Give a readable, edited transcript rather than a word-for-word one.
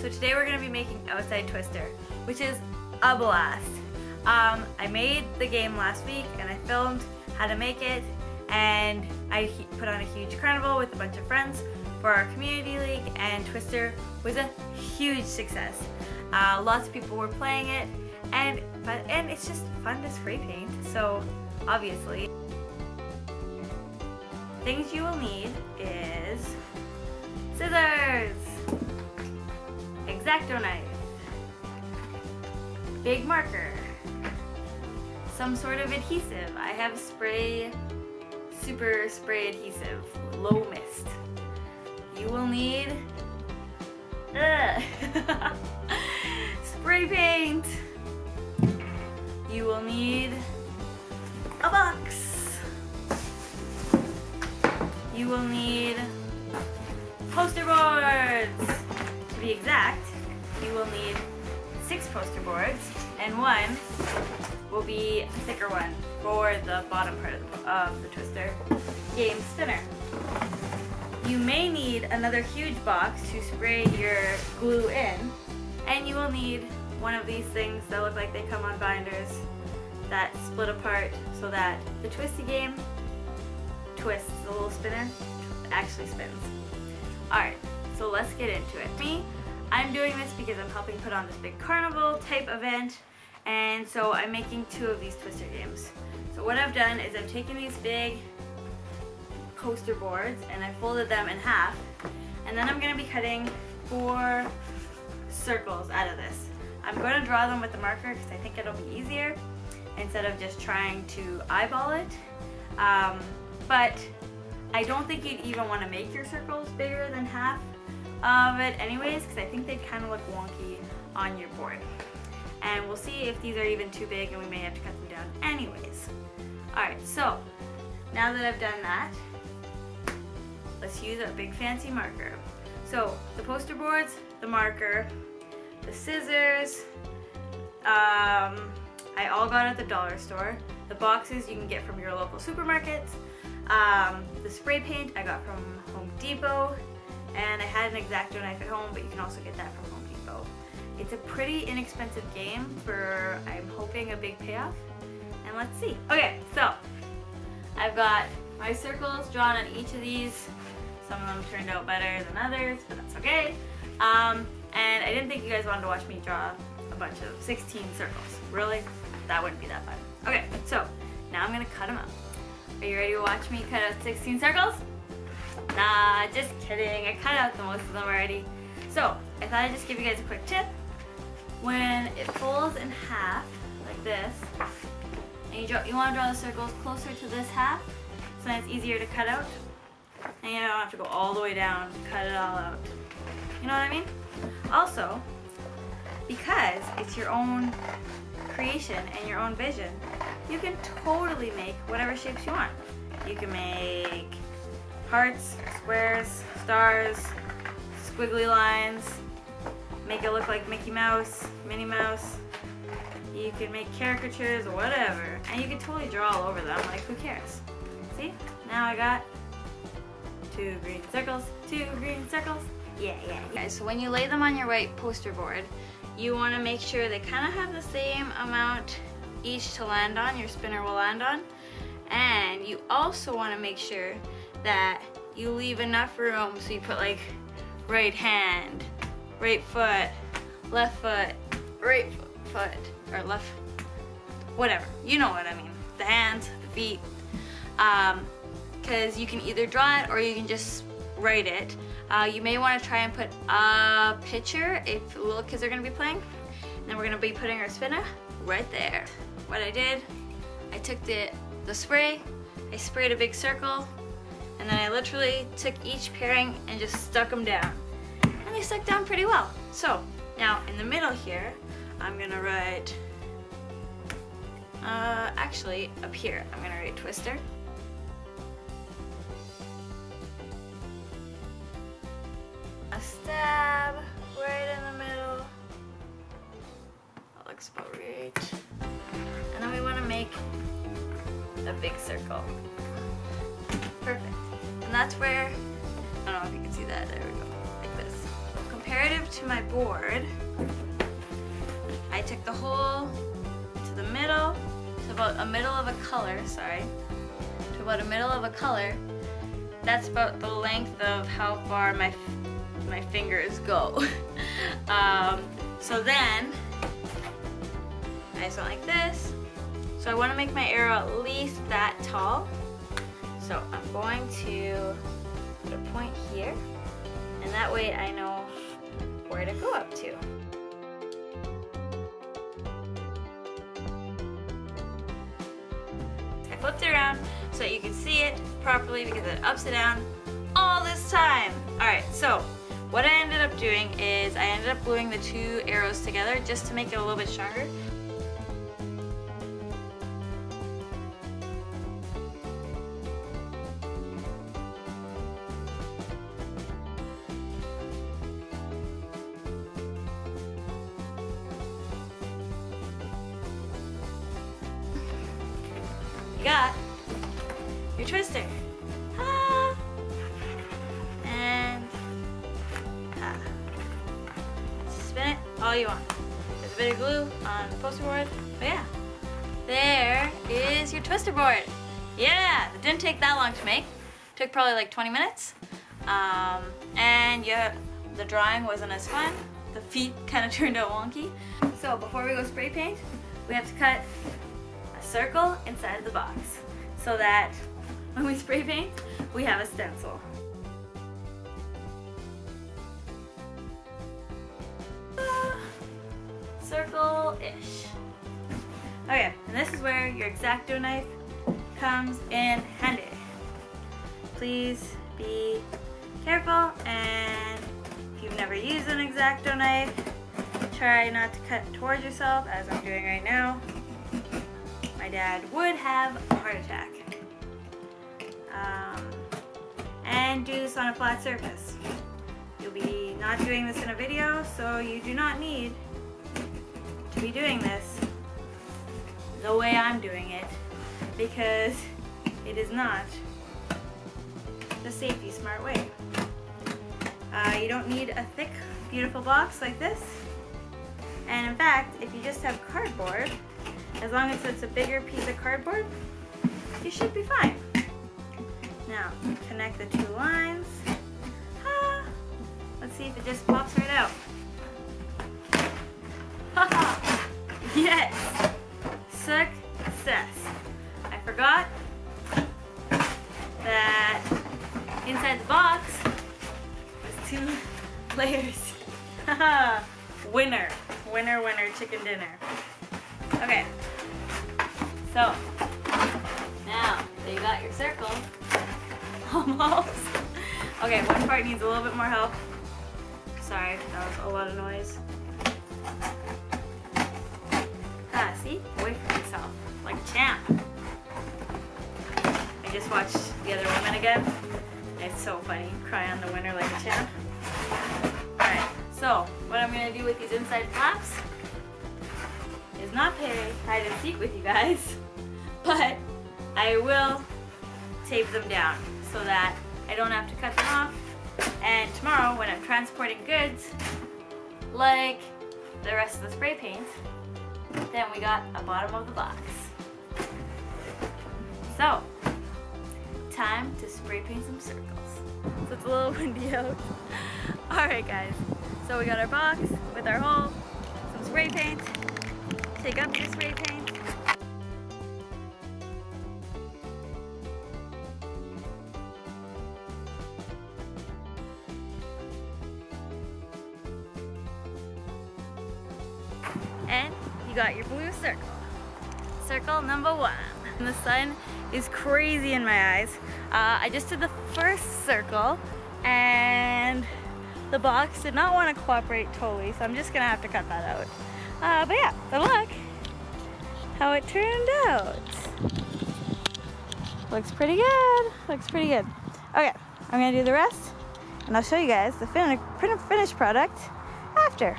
So today we're going to be making Outside Twister, which is a blast. I made the game last week and I filmed how to make it, and I put on a huge carnival with a bunch of friends for our community league, and Twister was a huge success. Lots of people were playing it, and it's just fun to spray paint, so obviously. Things you will need is scissors, X-Acto knife, big marker, some sort of adhesive. I have super spray adhesive, low mist. You will need spray paint. You will need a box. You will need poster boards. To be exact, you will need 6 poster boards, and one will be a thicker one for the bottom part of the Twister game spinner. You may need another huge box to spray your glue in, and you will need one of these things that look like they come on binders that split apart so that the Twisty game twists. The little spinner actually spins. Alright, so let's get into it. I'm doing this because I'm helping put on this big carnival type event, and so I'm making 2 of these Twister games. So what I've done is I've taken these big poster boards and I folded them in half, and then I'm going to be cutting 4 circles out of this. I'm going to draw them with the marker because I think it'll be easier instead of just trying to eyeball it. But I don't think you'd even want to make your circles bigger than half of it anyways, because I think they'd kind of look wonky on your board. And we'll see if these are even too big and we may have to cut them down anyways. Alright, so now that I've done that, let's use our big fancy marker. So the poster boards, the marker, the scissors, I all got at the dollar store. The boxes you can get from your local supermarkets. The spray paint I got from Home Depot, and I had an X-Acto knife at home, but you can also get that from Home Depot. It's a pretty inexpensive game for, I'm hoping, a big payoff, and let's see. Okay, so I've got my circles drawn on each of these. Some of them turned out better than others, but that's okay. And I didn't think you guys wanted to watch me draw a bunch of 16 circles. Really? That wouldn't be that fun. Okay, so now I'm gonna cut them out. Are you ready to watch me cut out 16 circles? Nah, just kidding. I cut out the most of them already. So I thought I'd just give you guys a quick tip. When it folds in half, like this, and you want to draw the circles closer to this half, so then it's easier to cut out. And you don't have to go all the way down to cut it all out. You know what I mean? Also, because it's your own creation and your own vision, you can totally make whatever shapes you want. You can make hearts, squares, stars, squiggly lines, make it look like Mickey Mouse, Minnie Mouse. You can make caricatures or whatever, and you can totally draw all over them, like who cares? See? Now I got 2 green circles, 2 green circles. Yeah. Okay, so when you lay them on your white poster board, you want to make sure they kind of have the same amount each to land on, your spinner will land on. And you also want to make sure that you leave enough room, so you put like right hand, right foot, left foot, right foot, or left, whatever, you know what I mean, the hands, the feet, because you can either draw it or you can just write it. You may want to try and put a picture if little kids are going to be playing. And then we're going to be putting our spinner right there. What I did, I took the spray, I sprayed a big circle, and then I literally took each pairing and just stuck them down. And they stuck down pretty well. So now in the middle here, I'm going to write, actually up here, I'm going to write Twister. A stab right in the middle. That looks about right. And then we want to make a big circle. Perfect. And that's where, I don't know if you can see that, there we go, like this. comparative to my board, I took the hole to the middle, to about a middle of a color, to about a middle of a color. That's about the length of how far my fingers go. So then, I just went like this. So I want to make my arrow at least that tall. So I'm going to put a point here, and that way I know where to go up to. I flipped it around so that you can see it properly because it upside down all this time. Alright, so what I ended up doing is I ended up gluing the two arrows together just to make it a little bit stronger. You got your twister. Ah. And ah. Spin it all you want. There's a bit of glue on the poster board, but yeah, there is your twister board. Yeah, it didn't take that long to make. It took probably like 20 minutes. And yeah, the drawing wasn't as fun. The feet kind of turned out wonky. So before we go spray paint, we have to cut circle inside of the box so that when we spray paint, we have a stencil. Circle-ish. Okay, and this is where your X-Acto knife comes in handy. Please be careful, and if you've never used an X-Acto knife, try not to cut towards yourself as I'm doing right now. My dad would have a heart attack. And do this on a flat surface. You'll be not doing this in a video, so you do not need to be doing this the way I'm doing it, because it is not the safety smart way. You don't need a thick, beautiful box like this. And in fact, if you just have cardboard, as long as it's a bigger piece of cardboard, you should be fine. Now, connect the two lines. Ah, let's see if it just pops right out. Yes! Success! I forgot that inside the box was 2 layers. Winner! Winner, winner, chicken dinner. Okay, so now that you got your circle, almost. Okay, one part needs a little bit more help. Sorry, that was a lot of noise. Ah, see? Away from yourself, like a champ. I just watched The Other Woman again. It's so funny, cry on the winner like a champ. Alright, so what I'm going to do with these inside flaps is not play hide and seek with you guys, but I will tape them down so that I don't have to cut them off. And tomorrow when I'm transporting goods, like the rest of the spray paint, then we got a bottom of the box. So, time to spray paint some circles. So it's a little windy out. Alright guys, so we got our box with our hole, some spray paint. Take up your spray paint. And you got your blue circle. Circle number 1. And the sun is crazy in my eyes. I just did the first circle and the box did not want to cooperate totally, so I'm just gonna have to cut that out. But yeah, so look how it turned out. Looks pretty good. Looks pretty good. Okay, I'm gonna do the rest and I'll show you guys the finished product after.